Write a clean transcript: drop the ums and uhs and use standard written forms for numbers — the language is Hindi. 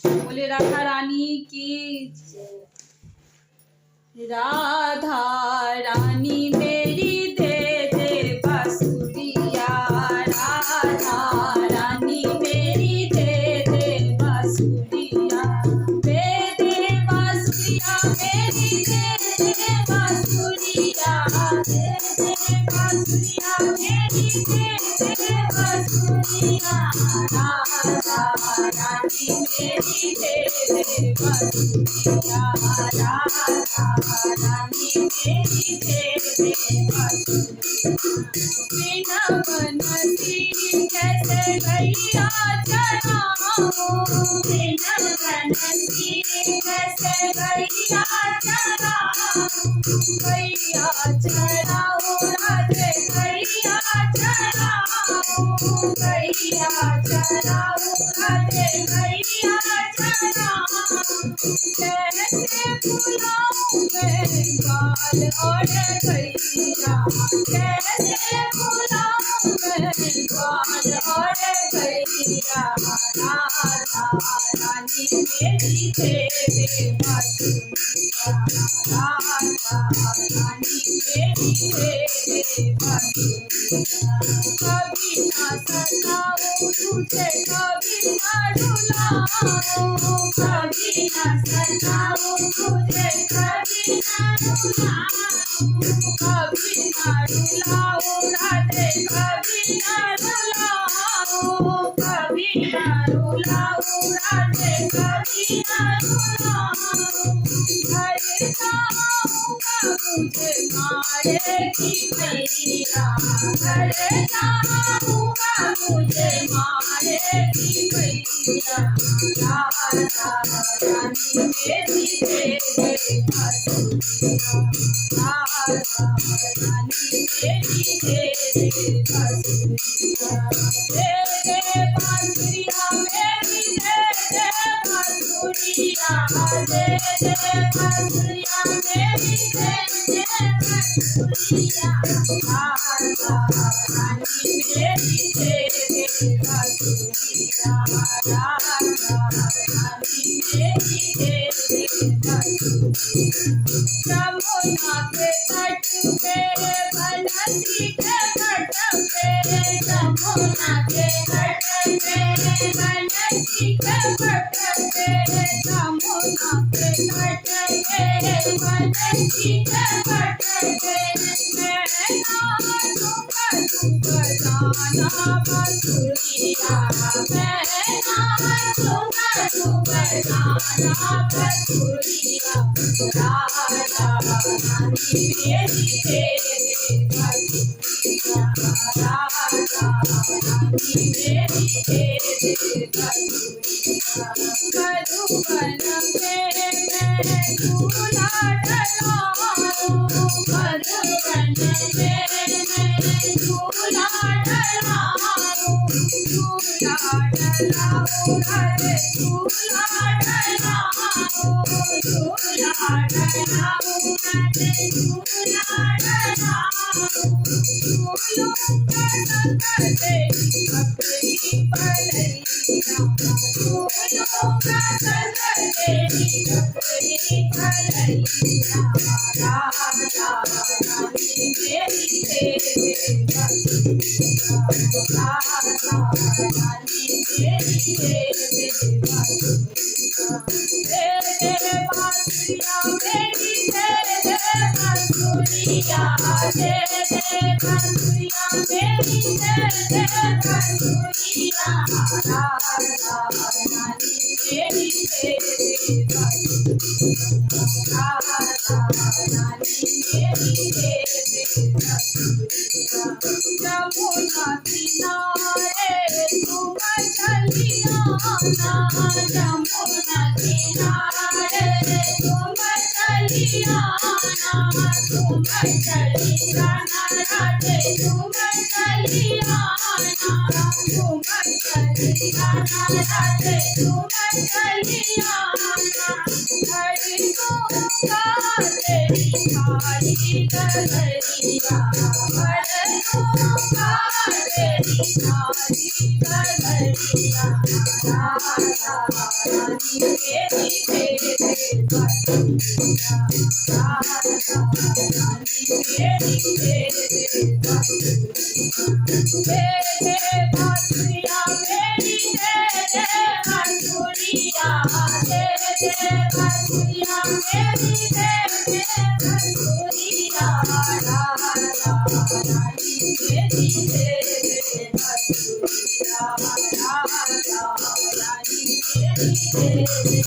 बोले राधा रानी की जय। राधा रानी मेरी दे दे बांसुरिया, राधा रानी मेरी दे दे बांसुरिया, दे दे बांसुरिया मेरी, दे दे बांसुरिया, दे दे बांसुरिया मेरी, दे दे बांसुरिया, राधा रानी मेरी दे दे बांसुरिया, राधा रानी मेरी दे दे बांसुरिया। बिना बनती कैसे गैया चराऊं, बिना बनती कैसे गैया चराऊं, गैया चराऊं राधे गैया चराऊं, गैया चराऊं राधे गैया चराऊं, कैसे बुलाऊं मैं बाल और गैया, कैसे बुलाऊं मैं बाल और गैया, राधा रानी मेरी दे दे बांसुरिया, राधा रानी मेरी दे दे बांसुरिया। कभी ना सताऊं तुझे कभी ना रुलाऊं, कभी ना सताऊं तुझे कभी ना रुलाऊं, कभी ना रुलाऊं राधे कभी ना रुलाऊं, कभी ना रुलाऊं राधे कभी ना रुलाऊं। घर जाऊंगा मुझे मारेगी मैया, घर जाऊंगा मुझे मारेगी मैया, राधा रानी मेरी दे दे बांसुरिया, राधा रानी मेरी दे दे बांसुरिया, दे दे बांसुरिया मेरी, दे दे बांसुरिया, दे दे बांसुरिया मेरी, दे दे बांसुरिया, राधा रानी मेरी दे दे बांसुरिया, राधा रानी मेरी दे दे बांसुरिया। यमुना के तट पे बनसी के तट पे, यमुना के तट पे बनसी के तट पे, यमुना के तट पे बनसी के तट पे, मैं नाचूंगा तू बजाना बांसुरिया, मैं नाचूंगा तू बजाना बांसुरिया, राधा रानी मेरी दे दे बांसुरिया, राधा रानी मेरी दे दे बांसुरिया। मधुबन में मैं झूला डलाऊं, मधुबन में मैं झूला डलाऊं, झूला डलाऊं रे झूला डलाऊं, झूला डलाऊं रे झूला डलाऊं, झूलों का संग तेरी पकड़ी पलैया, झूलों का संग तेरी पकड़ी पलैया, राधा रानी मेरी दे दे बांसुरिया, राधा रानी मेरी दे दे बांसुरिया, दे दे बांसुरिया मेरी, दे दे बांसुरिया, दे दे बांसुरिया मेरी, दे दे बांसुरिया, राधा रानी मेरी दे दे बांसुरिया, राधा रानी मेरी दे दे बांसुरिया। यमुना किनारे तुम चली आना, यमुना किनारे तुम चली आना, तुम चली जाना राधे तुम चली आना, तुम चली जाना राधे तुम चली आना, भर दूंगा तेरी थाली गगरिया, भर दूंगा तेरी थाली गगरिया, करिया राधा रानी मेरी तेरे बसुरिया राधा रानी मेरी तेरे बसुरिया तेरे बसुरिया मेरी तेरे बसुरिया तेरे बसुरिया मेरी तेरे बसुरिया राधा रानी मेरी तेरे बसुरिया राधा रानी मेरी तेरे